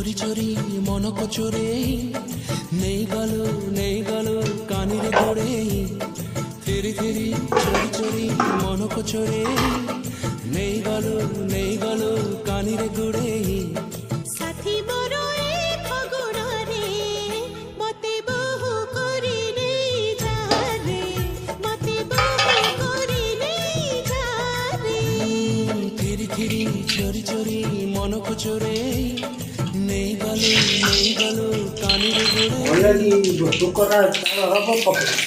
চোরি চোরি মনক চোরে নেই গেল কানিরে ধরে ফিরি ফিরি চোরি চোরি মনক চোরে নেই গেল কানিরে ঘুরে সাথী বড় খগড়ারে মতে বহু করি নেই যারে মতে বহু করি নেই যারে ফিরি ফিরি চোরি চোরি মনক চোরে নেই গেল কানিরে ঘুরে Olha ali, doutor, cara,